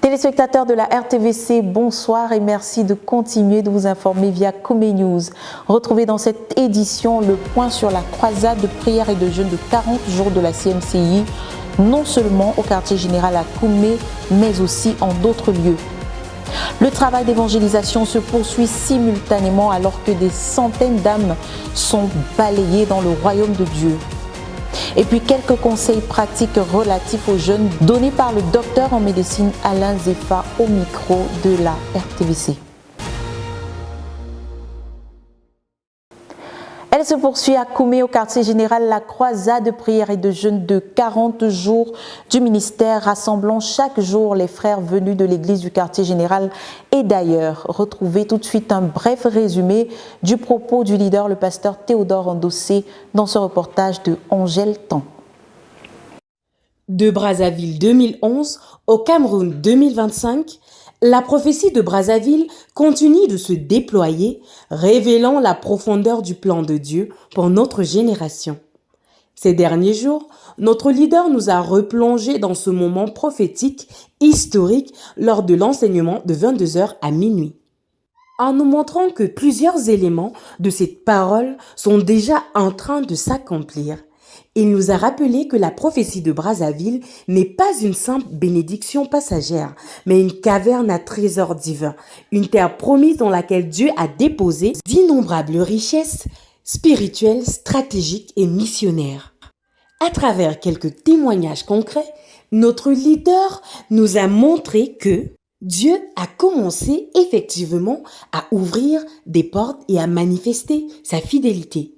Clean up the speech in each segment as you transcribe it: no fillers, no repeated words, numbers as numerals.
Téléspectateurs de la RTVC, bonsoir et merci de continuer de vous informer via Koumé News. Retrouvez dans cette édition le point sur la croisade de prière et de jeûne de 40 jours de la CMCI, non seulement au quartier général à Koumé, mais aussi en d'autres lieux. Le travail d'évangélisation se poursuit simultanément alors que des centaines d'âmes sont balayées dans le royaume de Dieu. Et puis quelques conseils pratiques relatifs aux jeunes donnés par le docteur en médecine Alain Zefa au micro de la RTVC. Elle se poursuit à Koumé au quartier général la croisade de prière et de jeûne de 40 jours du ministère rassemblant chaque jour les frères venus de l'église du quartier général et d'ailleurs. Retrouvez tout de suite un bref résumé du propos du leader, le pasteur Théodore Endossé, dans ce reportage de Angèle Tan. De Brazzaville 2011 au Cameroun 2025, la prophétie de Brazzaville continue de se déployer, révélant la profondeur du plan de Dieu pour notre génération. Ces derniers jours, notre leader nous a replongé dans ce moment prophétique historique lors de l'enseignement de 22h à minuit. En nous montrant que plusieurs éléments de cette parole sont déjà en train de s'accomplir, il nous a rappelé que la prophétie de Brazzaville n'est pas une simple bénédiction passagère, mais une caverne à trésors divins, une terre promise dans laquelle Dieu a déposé d'innombrables richesses spirituelles, stratégiques et missionnaires. À travers quelques témoignages concrets, notre leader nous a montré que Dieu a commencé effectivement à ouvrir des portes et à manifester sa fidélité.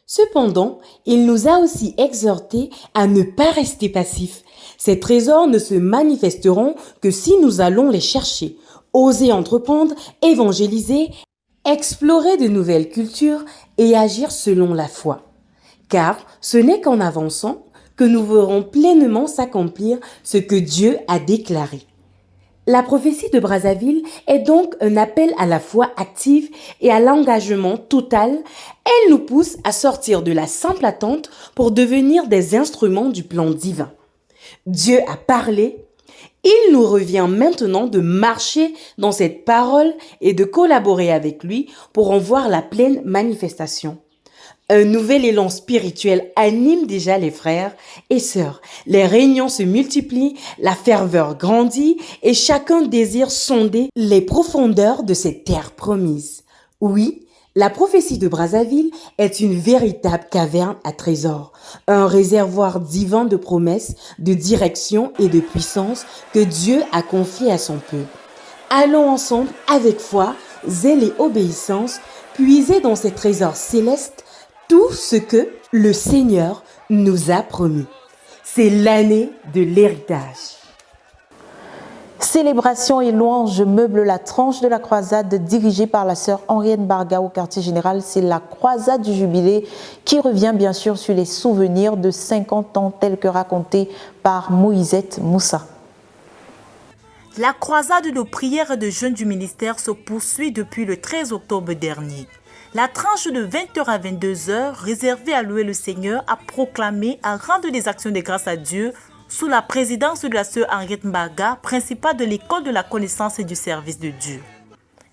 Cependant, il nous a aussi exhortés à ne pas rester passifs. Ces trésors ne se manifesteront que si nous allons les chercher, oser entreprendre, évangéliser, explorer de nouvelles cultures et agir selon la foi. Car ce n'est qu'en avançant que nous verrons pleinement s'accomplir ce que Dieu a déclaré. La prophétie de Brazzaville est donc un appel à la foi active et à l'engagement total. Elle nous pousse à sortir de la simple attente pour devenir des instruments du plan divin. Dieu a parlé, il nous revient maintenant de marcher dans cette parole et de collaborer avec lui pour en voir la pleine manifestation. Un nouvel élan spirituel anime déjà les frères et sœurs. Les réunions se multiplient, la ferveur grandit et chacun désire sonder les profondeurs de cette terre promise. Oui, la prophétie de Brazzaville est une véritable caverne à trésors, un réservoir divin de promesses, de direction et de puissance que Dieu a confié à son peuple. Allons ensemble avec foi, zèle et obéissance, puiser dans ces trésors célestes tout ce que le Seigneur nous a promis. C'est l'année de l'héritage. Célébration et louange meublent la tranche de la croisade dirigée par la sœur Henriette Barga au quartier général. C'est la croisade du jubilé qui revient bien sûr sur les souvenirs de 50 ans tels que racontés par Moïsette Moussa. La croisade de prière et de jeûne du ministère se poursuit depuis le 13 octobre dernier. La tranche de 20h à 22h, réservée à louer le Seigneur, à proclamer, à rendre des actions de grâce à Dieu, sous la présidence de la sœur Henriette Mbaga, principale de l'école de la connaissance et du service de Dieu.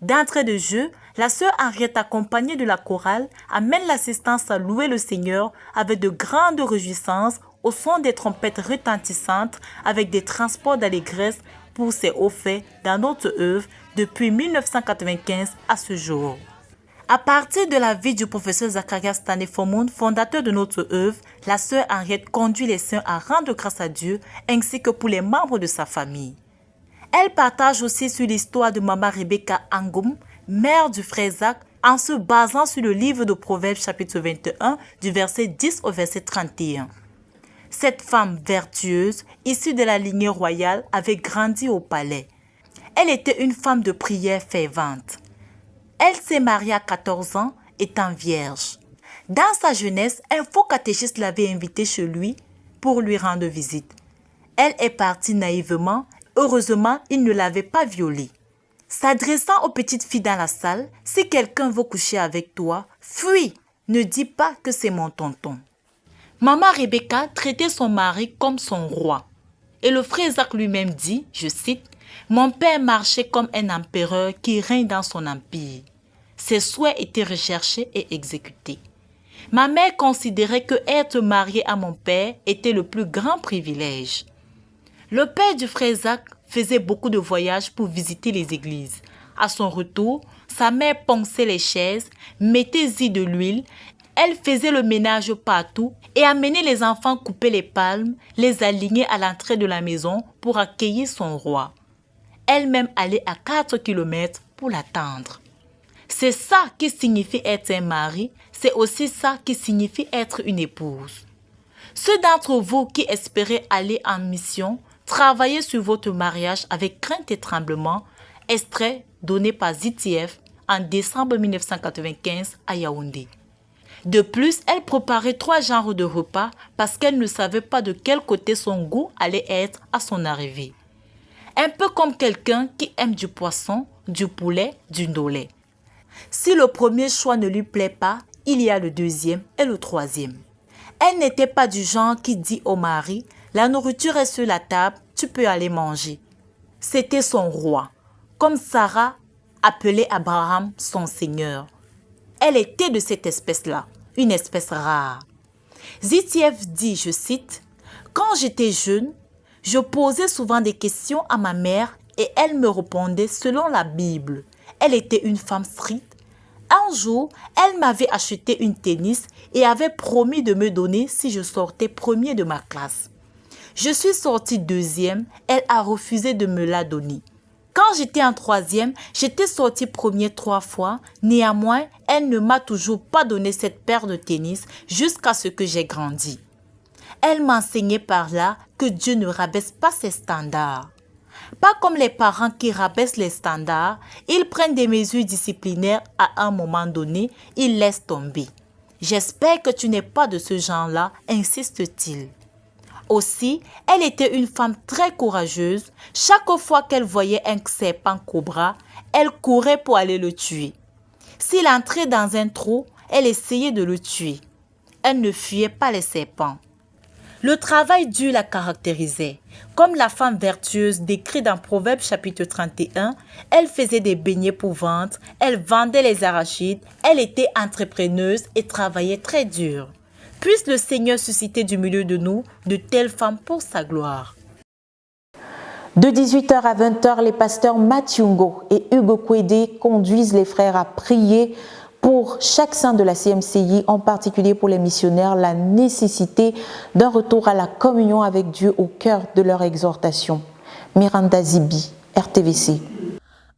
D'entrée de jeu, la sœur Henriette, accompagnée de la chorale, amène l'assistance à louer le Seigneur avec de grandes réjouissances au son des trompettes retentissantes, avec des transports d'allégresse pour ses hauts faits dans notre œuvre depuis 1995 à ce jour. À partir de la vie du professeur Zacharias Tanefomoun, fondateur de notre œuvre, la sœur Henriette conduit les saints à rendre grâce à Dieu ainsi que pour les membres de sa famille. Elle partage aussi sur l'histoire de Maman Rebecca Angoum, mère du frère Zach, en se basant sur le livre de Proverbes chapitre 21 du verset 10 au verset 31. Cette femme vertueuse, issue de la lignée royale, avait grandi au palais. Elle était une femme de prière fervente. Elle s'est mariée à 14 ans, étant vierge. Dans sa jeunesse, un faux catéchiste l'avait invitée chez lui pour lui rendre visite. Elle est partie naïvement. Heureusement, il ne l'avait pas violée. S'adressant aux petites filles dans la salle, « Si quelqu'un veut coucher avec toi, fuis, ne dis pas que c'est mon tonton. » Maman Rebecca traitait son mari comme son roi. Et le frère Isaac lui-même dit, je cite, Mon père marchait comme un empereur qui règne dans son empire. Ses souhaits étaient recherchés et exécutés. Ma mère considérait que être mariée à mon père était le plus grand privilège. Le père du frère Zach faisait beaucoup de voyages pour visiter les églises. À son retour, sa mère ponçait les chaises, mettait-y de l'huile, elle faisait le ménage partout et amenait les enfants couper les palmes, les aligner à l'entrée de la maison pour accueillir son roi. Elle-même allait à 4 kilomètres pour l'attendre. C'est ça qui signifie être un mari, c'est aussi ça qui signifie être une épouse. Ceux d'entre vous qui espéraient aller en mission, travaillez sur votre mariage avec crainte et tremblement, extrait donné par ZTF en décembre 1995 à Yaoundé. De plus, elle préparait 3 genres de repas parce qu'elle ne savait pas de quel côté son goût allait être à son arrivée. Un peu comme quelqu'un qui aime du poisson, du poulet, du ndolé. Si le premier choix ne lui plaît pas, il y a le deuxième et le troisième. Elle n'était pas du genre qui dit au mari « La nourriture est sur la table, tu peux aller manger ». C'était son roi, comme Sarah appelait Abraham son seigneur. Elle était de cette espèce-là, une espèce rare. ZTF dit, je cite, « Quand j'étais jeune, je posais souvent des questions à ma mère et elle me répondait selon la Bible. Elle était une femme stricte. Un jour, elle m'avait acheté une tennis et avait promis de me donner si je sortais premier de ma classe. Je suis sortie deuxième, elle a refusé de me la donner. Quand j'étais en troisième, j'étais sortie premier 3 fois. Néanmoins, elle ne m'a toujours pas donné cette paire de tennis jusqu'à ce que j'ai grandi. Elle m'enseignait par là que Dieu ne rabaisse pas ses standards. Pas comme les parents qui rabaissent les standards, ils prennent des mesures disciplinaires à un moment donné, ils laissent tomber. J'espère que tu n'es pas de ce genre-là, insiste-t-il. Aussi, elle était une femme très courageuse. Chaque fois qu'elle voyait un serpent cobra, elle courait pour aller le tuer. S'il entrait dans un trou, elle essayait de le tuer. Elle ne fuyait pas les serpents. Le travail dur la caractérisait. Comme la femme vertueuse décrite dans Proverbes chapitre 31, elle faisait des beignets pour vendre, elle vendait les arachides, elle était entrepreneuse et travaillait très dur. Puisse le Seigneur susciter du milieu de nous de telles femmes pour sa gloire. De 18h à 20h, les pasteurs Mathiungo et Hugo Kwede conduisent les frères à prier pour chaque saint de la CMCI, en particulier pour les missionnaires, la nécessité d'un retour à la communion avec Dieu au cœur de leur exhortation. Miranda Zibi, RTVC.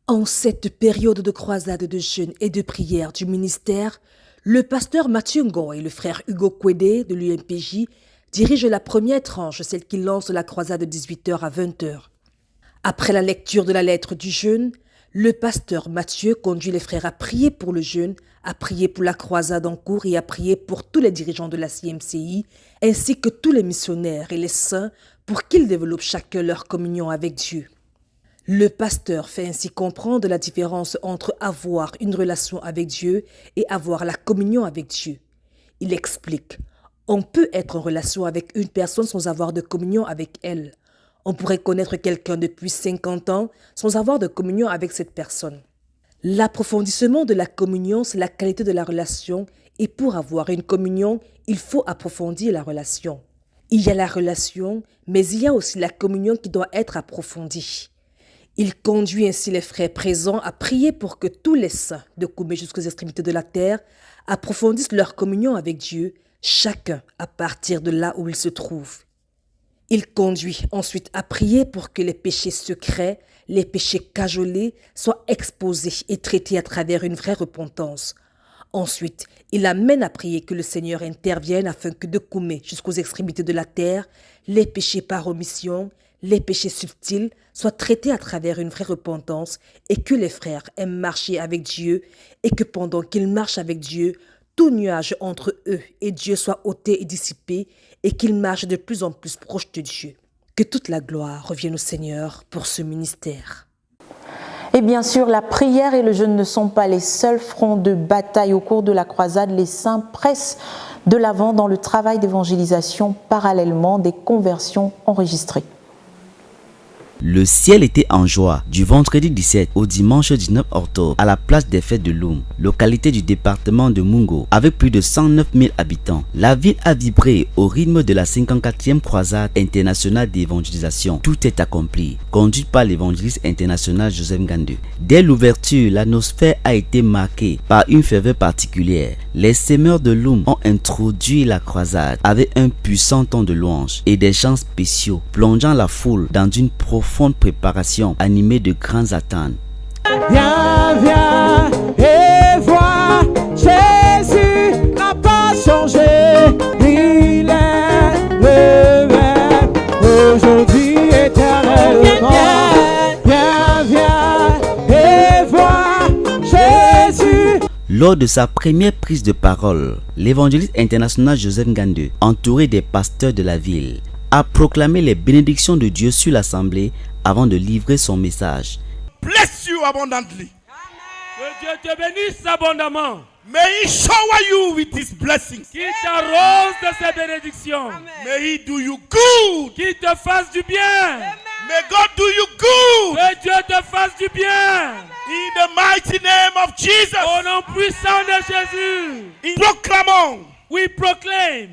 En cette période de croisade de jeûne et de prière du ministère, le pasteur Mathiungo et le frère Hugo Kwede de l'UMPJ dirigent la première tranche, celle qui lance la croisade de 18h à 20h. Après la lecture de la lettre du jeûne, le pasteur Mathieu conduit les frères à prier pour le jeûne, à prier pour la croisade en cours et à prier pour tous les dirigeants de la CMCI, ainsi que tous les missionnaires et les saints pour qu'ils développent chacun leur communion avec Dieu. Le pasteur fait ainsi comprendre la différence entre avoir une relation avec Dieu et avoir la communion avec Dieu. Il explique, on peut être en relation avec une personne sans avoir de communion avec elle. On pourrait connaître quelqu'un depuis 50 ans sans avoir de communion avec cette personne. L'approfondissement de la communion, c'est la qualité de la relation et pour avoir une communion, il faut approfondir la relation. Il y a la relation, mais il y a aussi la communion qui doit être approfondie. Il conduit ainsi les frères présents à prier pour que tous les saints, de Koumé jusqu'aux extrémités de la terre, approfondissent leur communion avec Dieu, chacun à partir de là où il se trouve. Il conduit ensuite à prier pour que les péchés secrets, les péchés cajolés soient exposés et traités à travers une vraie repentance. Ensuite, il amène à prier que le Seigneur intervienne afin que de Koumé jusqu'aux extrémités de la terre, les péchés par omission, les péchés subtils soient traités à travers une vraie repentance et que les frères aiment marcher avec Dieu et que pendant qu'ils marchent avec Dieu, tout nuage entre eux et Dieu soit ôté et dissipé et qu'ils marchent de plus en plus proches de Dieu. Que toute la gloire revienne au Seigneur pour ce ministère. Et bien sûr, la prière et le jeûne ne sont pas les seuls fronts de bataille. Au cours de la croisade, les saints pressent de l'avant dans le travail d'évangélisation, parallèlement des conversions enregistrées. Le ciel était en joie du vendredi 17 au dimanche 19 octobre à la place des fêtes de Loum, localité du département de Mungo, avec plus de 109 000 habitants. La ville a vibré au rythme de la 54e croisade internationale d'évangélisation. Tout est accompli, conduite par l'évangéliste international Joseph Ngandou. Dès l'ouverture, l'atmosphère a été marquée par une ferveur particulière. Les semeurs de Loum ont introduit la croisade avec un puissant ton de louange et des chants spéciaux, plongeant la foule dans une profonde préparation animée de grandes attentes. Viens, viens et vois, Jésus n'a pas changé, il est le même, aujourd'hui éternellement. Viens, viens et vois, Jésus. Lors de sa première prise de parole, l'évangéliste international Joseph Ngandou, entouré des pasteurs de la ville, a proclamé les bénédictions de Dieu sur l'assemblée avant de livrer son message. Bless you abundantly. Que Dieu te bénisse abondamment. May He shower you with His blessings. Qu'il t'arrose de ses bénédictions. May He do you good. Qu'il te fasse du bien. May God do you good. Que Dieu te fasse du bien. In the mighty name of Jesus. Au nom puissant de Jésus. Proclamons. We proclaim.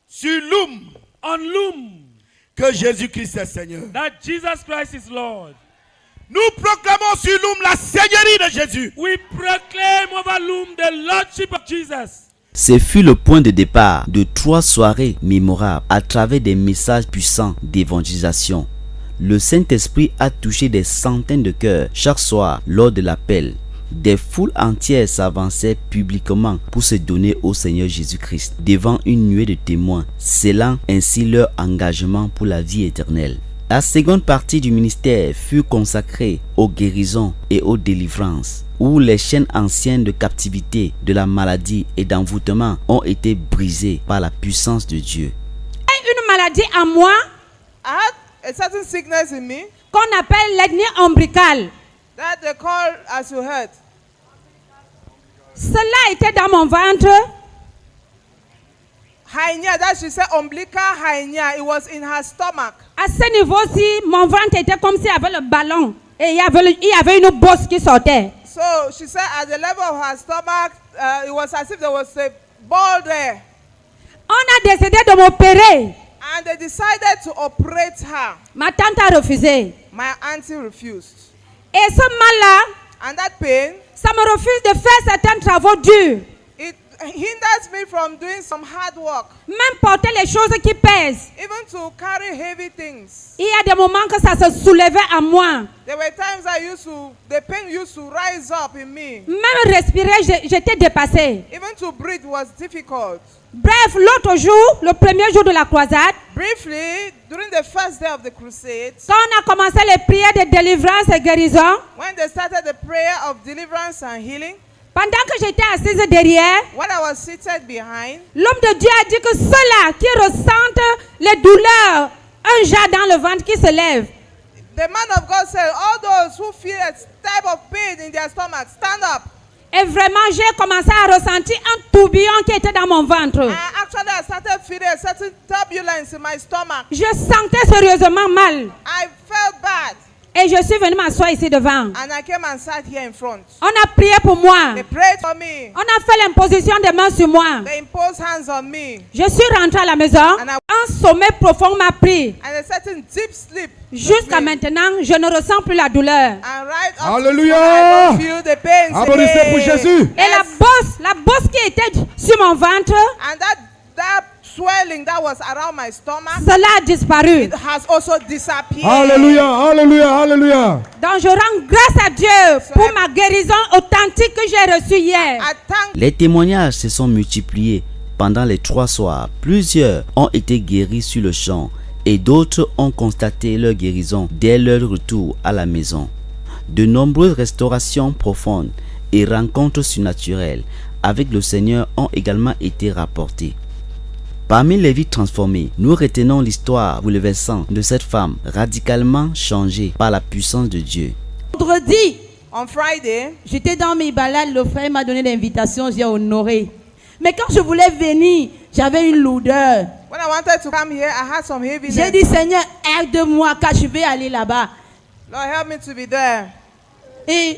Sur Loum. On Loum. Que Jésus-Christ est Seigneur. That Jesus Christ is Lord. Nous proclamons sur Loum la seigneurie de Jésus. We proclaim over Loum the Lordship of Jesus. Ce fut le point de départ de 3 soirées mémorables à travers des messages puissants d'évangélisation. Le Saint-Esprit a touché des centaines de cœurs chaque soir lors de l'appel. Des foules entières s'avançaient publiquement pour se donner au Seigneur Jésus-Christ devant une nuée de témoins, scellant ainsi leur engagement pour la vie éternelle. La seconde partie du ministère fut consacrée aux guérisons et aux délivrances, où les chaînes anciennes de captivité, de la maladie et d'envoûtement ont été brisées par la puissance de Dieu. Une maladie en moi, I had a certain sickness in me qu'on appelle l'hernie ombilicale. that they call, as you heard, Cela était dans mon ventre. hernia. That she said umbilical hernia. It was in her stomach. À ce niveau-ci, mon ventre était comme s'il y avait le ballon. Et il y avait une bosse qui sortait. So she said at the level of her stomach, it was as if there was a ball there. On a décidé de m'opérer. And they decided to operate her. Ma tante a refusé. My auntie refused. Et ce mal-là, And that pain, ça me refuse de faire certains travaux durs. it hinders me from doing some hard work. Même porter les choses qui pèsent. Even to carry heavy things. Il y a des moments que ça se soulevait en moi. There were times the pain used to rise up in me. Même respirer, j'étais dépassée. Even to breathe was difficult. Bref, l'autre jour, le premier jour de la croisade, Briefly, during the first day of the crusade, quand on a commencé les prières de délivrance et guérison, when they started the prayer of deliverance and healing, pendant que j'étais assise derrière, when I was seated behind, l'homme de Dieu a dit que ceux-là qui ressentent les douleurs, un jas dans le ventre qui se lève. the man of God said, all those who feel a type of pain in their stomach, stand up. Et vraiment, j'ai commencé à ressentir un tourbillon qui était dans mon ventre. I started feeling a certain turbulence in my stomach. Je sentais sérieusement mal. I felt bad. Et je suis venue m'asseoir ici devant. And I came and sat here in front. On a prié pour moi. They prayed for me. On a fait l'imposition des mains sur moi. They imposed hands on me. Je suis rentrée à la maison. Un sommeil profond m'a pris. And a certain deep sleep. Jusqu'à maintenant, je ne ressens plus la douleur. And right up Alléluia. I don't feel the pain. Applaudissez pour Jésus. Et la bosse qui était sur mon ventre, And that swelling that was around my stomach, cela a disparu. it has also disappeared. Alléluia, alléluia, alléluia. Donc je rends grâce à Dieu pour ma guérison authentique que j'ai reçue hier. I thank Les témoignages se sont multipliés pendant les 3 soirs. Plusieurs ont été guéris sur le champ et d'autres ont constaté leur guérison dès leur retour à la maison. De nombreuses restaurations profondes et rencontres surnaturelles avec le Seigneur ont également été rapportées. Parmi les vies transformées, nous retenons l'histoire bouleversante de cette femme radicalement changée par la puissance de Dieu. Vendredi, on Friday, j'étais dans mes balades, le frère m'a donné l'invitation, j'ai honoré. Mais quand je voulais venir, j'avais une lourdeur. when I wanted to come here, I had some heaviness. J'ai dit, Seigneur, aide-moi car je vais aller là-bas. Lord, help me to be there. Et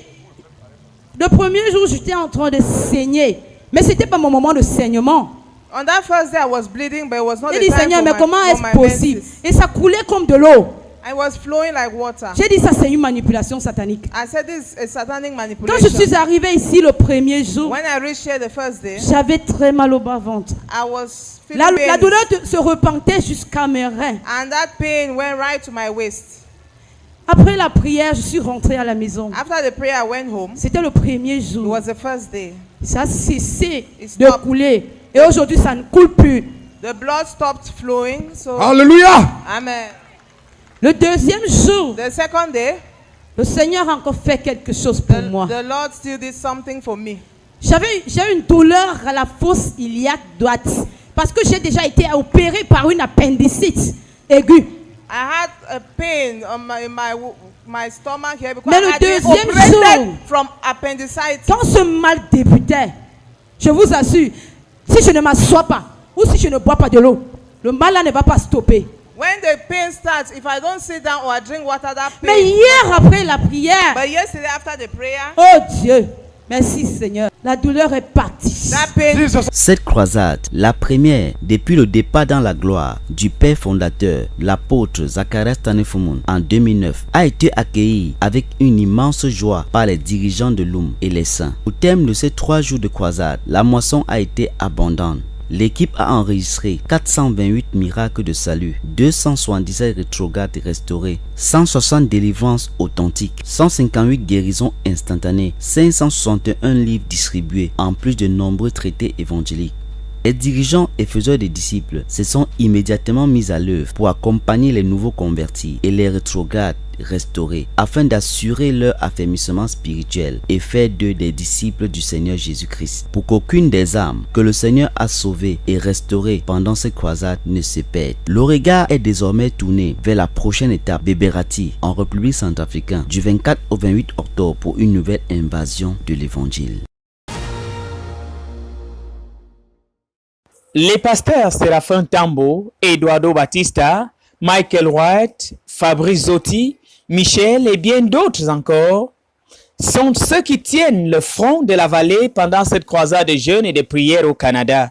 le premier jour, j'étais en train de saigner. Mais ce n'était pas mon moment de saignement. On that first day, I was bleeding, but it was not J'ai the dit, time Seigneur, for mais my, comment for est-ce my possible? menses. Et ça coulait comme de l'eau. It was flowing like water. J'ai dit, ça c'est une manipulation satanique. I said this is a satanic Quand manipulation. je suis arrivée ici le premier jour, When I reached here the first day, j'avais très mal au bas-ventre. I was feeling La pain, douleur se repentait jusqu'à mes reins. and that pain went right to my waist. Après la prière, je suis rentrée à la maison. After the prayer, I went home. C'était le premier It jour. was the first day. Ça a cessé It de stopped. couler. Et aujourd'hui, ça ne coule plus. The blood stopped flowing. So, Alléluia. amen. Le deuxième jour, The second day, le Seigneur a encore fait quelque chose pour moi. the Lord still did something for me. J'ai une douleur à la fosse iliaque droite. Parce que j'ai déjà été opérée par une appendicite aiguë. I had a pain on my stomach here because Mais I le had been deuxième operated jour, from appendicitis. quand ce mal débutait, je vous assure, si je ne m'assois pas ou si je ne bois pas de l'eau, le mal là ne va pas stopper. When the pain starts, if I don't sit down or I drink water, that pain. Mais hier après la prière, But yesterday after the prayer, oh Dieu, merci Seigneur, la douleur est partie. that pain. Cette croisade, la première depuis le départ dans la gloire du père fondateur, l'apôtre Zacharias Tanefumun en 2009, a été accueillie avec une immense joie par les dirigeants de l'UM et les saints. Au terme de ces 3 jours de croisade, la moisson a été abondante. L'équipe a enregistré 428 miracles de salut, 277 rétrogrades restaurés, 160 délivrances authentiques, 158 guérisons instantanées, 561 livres distribués, en plus de nombreux traités évangéliques. Les dirigeants et faiseurs des disciples se sont immédiatement mis à l'œuvre pour accompagner les nouveaux convertis et les rétrogrades restaurés afin d'assurer leur affermissement spirituel et faire d'eux des disciples du Seigneur Jésus-Christ pour qu'aucune des âmes que le Seigneur a sauvées et restaurées pendant cette croisade ne se perde. Le regard est désormais tourné vers la prochaine étape Beberati en République centrafricaine du 24 au 28 octobre pour une nouvelle invasion de l'évangile. Les pasteurs Séraphin Tambo, Eduardo Batista, Michael White, Fabrice Zotti, Michel et bien d'autres encore sont ceux qui tiennent le front de la vallée pendant cette croisade de jeûne et de prière au Canada.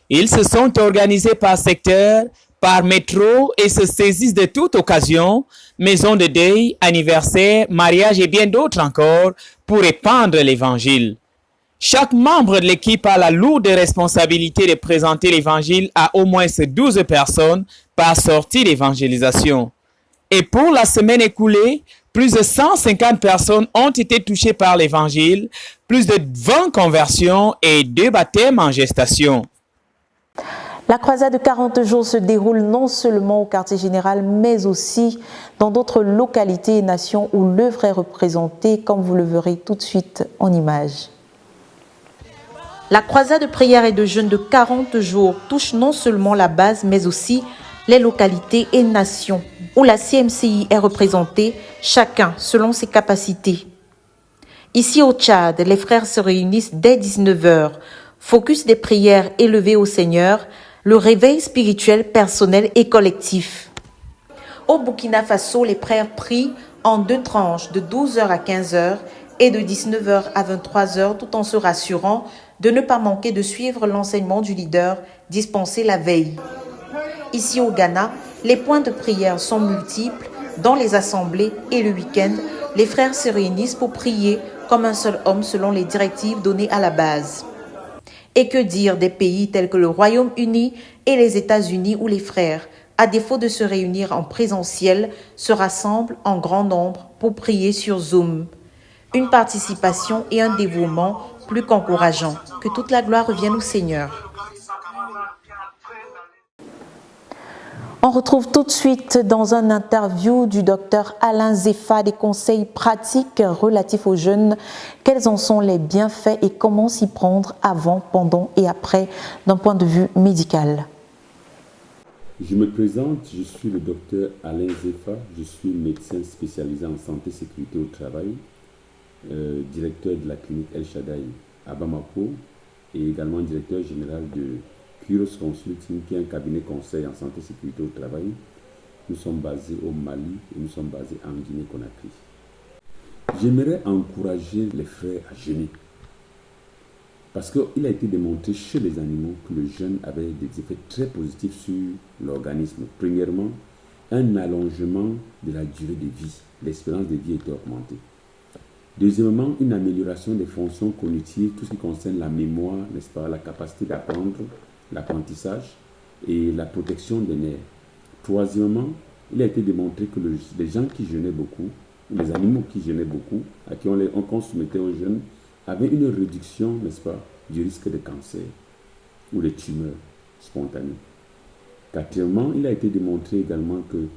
Ils se sont organisés par secteur, par métro et se saisissent de toute occasion, maison de deuil, anniversaire, mariage et bien d'autres encore pour répandre l'évangile. Chaque membre de l'équipe a la lourde responsabilité de présenter l'évangile à au moins 12 personnes par sortie d'évangélisation. Et pour la semaine écoulée, plus de 150 personnes ont été touchées par l'évangile, plus de 20 conversions et 2 baptêmes en gestation. La croisade de 40 jours se déroule non seulement au quartier général, mais aussi dans d'autres localités et nations où l'œuvre est représentée, comme vous le verrez tout de suite en images. La croisade de prière et de jeûne de 40 jours touche non seulement la base, mais aussi les localités et nations où la CMCI est représentée, chacun selon ses capacités. Ici au Tchad, les frères se réunissent dès 19h, focus des prières élevées au Seigneur, le réveil spirituel personnel et collectif. Au Burkina Faso, les frères prient en 2 tranches de 12h à 15h et de 19h à 23h tout en se rassurant de ne pas manquer de suivre l'enseignement du leader dispensé la veille. Ici au Ghana, les points de prière sont multiples dans les assemblées et le week-end, les frères se réunissent pour prier comme un seul homme selon les directives données à la base. Et que dire des pays tels que le Royaume-Uni et les États-Unis où les frères, à défaut de se réunir en présentiel, se rassemblent en grand nombre pour prier sur Zoom. Une participation et un dévouement plus qu'encourageant. Que toute la gloire revienne au Seigneur. On retrouve tout de suite dans un interview du docteur Alain Zepha des conseils pratiques relatifs aux jeunes. Quels en sont les bienfaits et comment s'y prendre avant, pendant et après d'un point de vue médical? Je me présente, je suis le docteur Alain Zepha, je suis médecin spécialisé en santé et sécurité au travail, directeur de la clinique El Shaddai à Bamako et également directeur général de Kuros Consulting, qui est un cabinet conseil en santé et sécurité au travail. Nous sommes basés au Mali et nous sommes basés en Guinée-Conakry. J'aimerais encourager les frères à jeûner. Parce qu'il a été démontré chez les animaux que le jeûne avait des effets très positifs sur l'organisme. Premièrement, un allongement de la durée de vie. L'espérance de vie était augmentée. Deuxièmement, une amélioration des fonctions cognitives, tout ce qui concerne la mémoire, n'est-ce pas, la capacité d'apprendre, l'apprentissage et la protection des nerfs. Troisièmement, il a été démontré que les gens qui jeûnaient beaucoup, les animaux qui jeûnaient beaucoup, à qui on soumettait au jeûne, avaient une réduction, n'est-ce pas, du risque de cancer ou de tumeurs spontanées. Quatrièmement, il a été démontré également que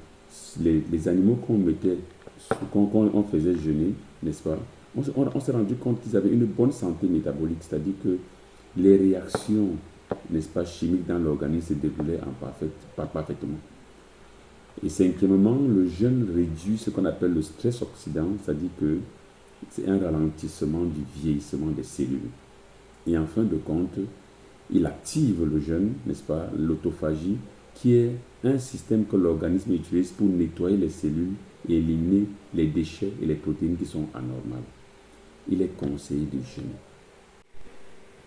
les animaux qu'on faisait jeûner, n'est-ce pas, on s'est rendu compte qu'ils avaient une bonne santé métabolique, c'est-à-dire que les réactions, n'est-ce pas, chimiques dans l'organisme se déroulaient parfaitement. Et cinquièmement, le jeûne réduit ce qu'on appelle le stress oxydant, c'est-à-dire que c'est un ralentissement du vieillissement des cellules. Et en fin de compte, il active le jeûne, n'est-ce pas, l'autophagie, qui est un système que l'organisme utilise pour nettoyer les cellules et éliminer les déchets et les protéines qui sont anormales. Il est conseillé de jeûner.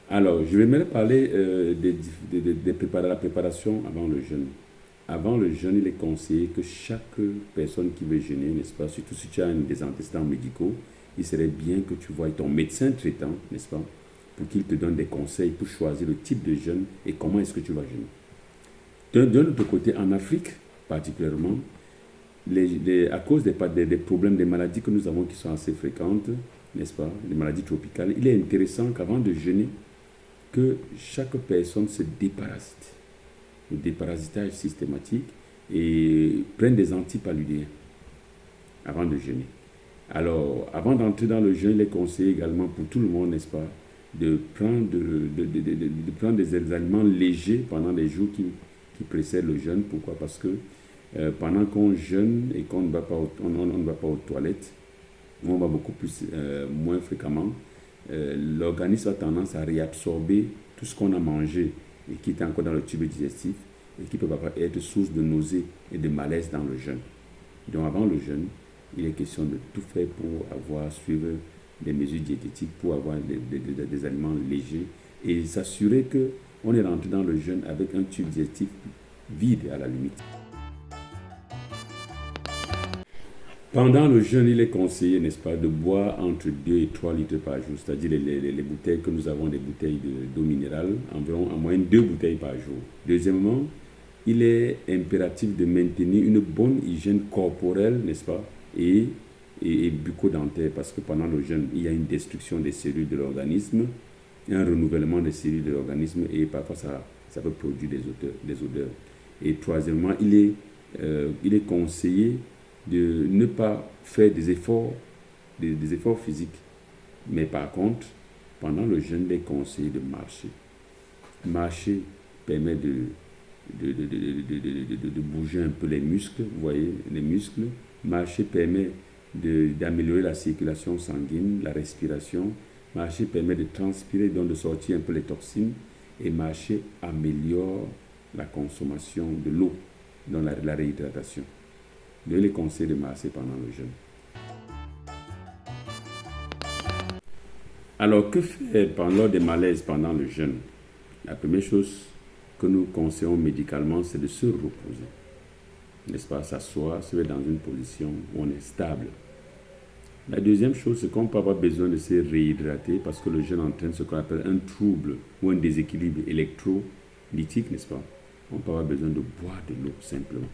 Alors, je vais maintenant parler de la préparation avant le jeûne. Avant le jeûne, il est conseillé que chaque personne qui veut jeûner, n'est-ce pas, surtout si tu as des antécédents médicaux, il serait bien que tu voies ton médecin traitant, n'est-ce pas, pour qu'il te donne des conseils pour choisir le type de jeûne et comment est-ce que tu vas jeûner. D'un autre côté, en Afrique particulièrement, à cause des problèmes, des maladies que nous avons qui sont assez fréquentes, n'est-ce pas, les maladies tropicales, il est intéressant qu'avant de jeûner, que chaque personne se déparasite. Le déparasitage systématique et prenne des antipaludéens avant de jeûner. Alors, avant d'entrer dans le jeûne, il est conseillé également pour tout le monde, n'est-ce pas, de prendre des aliments légers pendant les jours qui précèdent le jeûne. Pourquoi? Parce que pendant qu'on jeûne et qu'on ne va pas aux toilettes, on va beaucoup moins fréquemment, l'organisme a tendance à réabsorber tout ce qu'on a mangé et qui est encore dans le tube digestif et qui peut être source de nausées et de malaise dans le jeûne. Donc avant le jeûne, il est question de tout faire pour suivre des mesures diététiques, pour avoir des aliments légers et s'assurer qu'on est rentré dans le jeûne avec un tube digestif vide à la limite. Pendant le jeûne, il est conseillé, n'est-ce pas, de boire entre 2 et 3 litres par jour, c'est-à-dire les bouteilles que nous avons, des bouteilles d'eau minérale, environ en moyenne 2 bouteilles par jour. Deuxièmement, il est impératif de maintenir une bonne hygiène corporelle, n'est-ce pas, et bucco-dentaire, parce que pendant le jeûne, il y a une destruction des cellules de l'organisme, un renouvellement des cellules de l'organisme, et parfois ça peut produire des odeurs. Et troisièmement, il est conseillé de ne pas faire des efforts physiques. Mais par contre, pendant le jeûne, il est conseillé de marcher. Marcher permet de bouger un peu les muscles, vous voyez, les muscles. Marcher permet d'améliorer la circulation sanguine, la respiration. Marcher permet de transpirer, donc de sortir un peu les toxines. Et marcher améliore la consommation de l'eau, dans la réhydratation. Donc, il est conseillé de marcher pendant le jeûne. Alors, que faire lors des malaises pendant le jeûne? La première chose que nous conseillons médicalement, c'est de se reposer. N'est-ce pas? S'asseoir, se mettre dans une position où on est stable. La deuxième chose, c'est qu'on peut avoir besoin de se réhydrater parce que le jeûne entraîne ce qu'on appelle un trouble ou un déséquilibre électrolytique, n'est-ce pas? On peut avoir besoin de boire de l'eau simplement.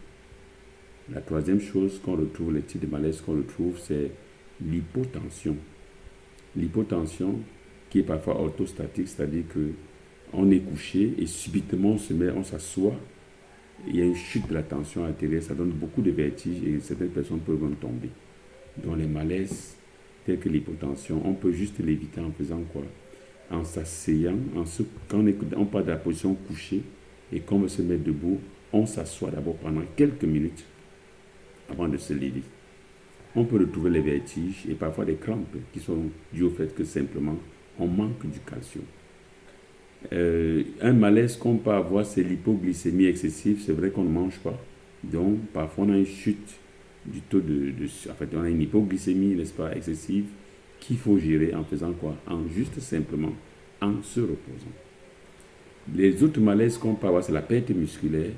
La troisième chose qu'on retrouve, les types de malaise qu'on retrouve, c'est l'hypotension. L'hypotension qui est parfois orthostatique, c'est-à-dire qu'on est couché et subitement on s'assoit, il y a une chute de la tension artérielle, ça donne beaucoup de vertiges et certaines personnes peuvent même tomber. Donc les malaises tels que l'hypotension, on peut juste l'éviter en faisant quoi? En s'asseyant, quand on part de la position couchée et qu'on veut se mettre debout, on s'assoit d'abord pendant quelques minutes avant de se lever. On peut retrouver les vertiges et parfois des crampes qui sont dues au fait que simplement on manque du calcium. Un malaise qu'on peut avoir, c'est l'hypoglycémie excessive. C'est vrai qu'on ne mange pas, Donc, parfois, on a une chute du taux en fait, on a une hypoglycémie, n'est-ce pas, excessive, qu'il faut gérer en faisant quoi? Simplement en se reposant. Les autres malaises qu'on peut avoir, c'est la perte musculaire.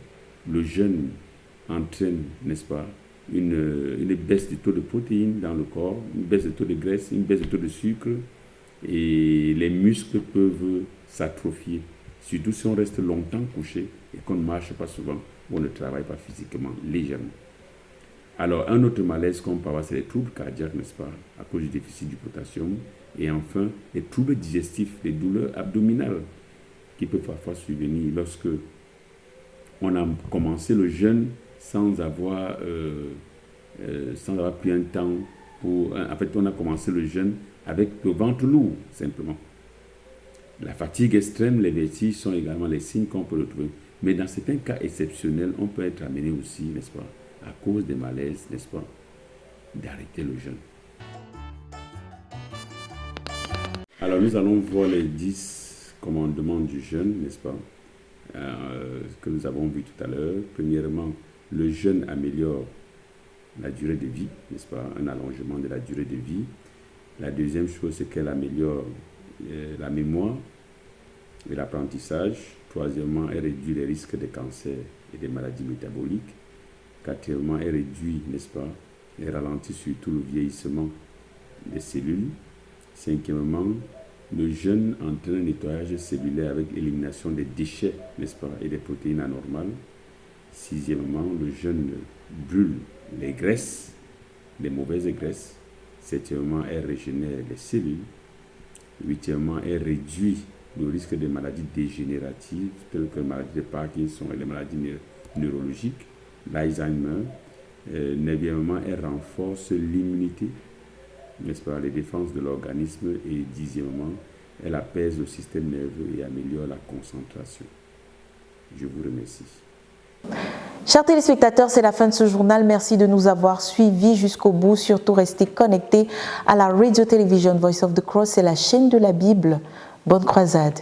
Le jeûne entraîne, n'est-ce pas, une baisse du taux de protéines dans le corps, une baisse du taux de graisse, une baisse du taux de sucre, et les muscles peuvent s'atrophier, surtout si on reste longtemps couché et qu'on ne marche pas souvent ou on ne travaille pas physiquement, légèrement. Alors, un autre malaise qu'on peut avoir, c'est les troubles cardiaques, n'est-ce pas, à cause du déficit du potassium. Et enfin, les troubles digestifs, les douleurs abdominales qui peuvent parfois survenir lorsque on a commencé le jeûne sans avoir pris un temps pour... En fait, on a commencé le jeûne avec le ventre lourd, simplement. La fatigue extrême, les vertiges sont également les signes qu'on peut retrouver. Mais dans certains cas exceptionnels, on peut être amené aussi, n'est-ce pas, à cause des malaises, n'est-ce pas, d'arrêter le jeûne. Alors, nous allons voir les 10 commandements du jeûne, n'est-ce pas, que nous avons vu tout à l'heure. Premièrement, le jeûne améliore la durée de vie, n'est-ce pas, un allongement de la durée de vie. La deuxième chose, c'est qu'elle améliore la mémoire et l'apprentissage. Troisièmement, elle réduit les risques de cancer et des maladies métaboliques. Quatrièmement, elle réduit, n'est-ce pas, et ralentit surtout le vieillissement des cellules. Cinquièmement, le jeûne entraîne un nettoyage cellulaire avec élimination des déchets, n'est-ce pas, et des protéines anormales. Sixièmement, le jeûne brûle les graisses, les mauvaises graisses. Septièmement, elle régénère les cellules. Huitièmement, elle réduit le risque des maladies dégénératives telles que la maladie de Parkinson et les maladies neurologiques, l'Alzheimer. Neuvièmement, elle renforce l'immunité, n'est-ce pas, les défenses de l'organisme. Et dixièmement, elle apaise le système nerveux et améliore la concentration. Je vous remercie. Chers téléspectateurs, c'est la fin de ce journal. Merci de nous avoir suivis jusqu'au bout. Surtout, restez connectés à la Radio Television Voice of the Cross et la chaîne de la Bible. Bonne croisade.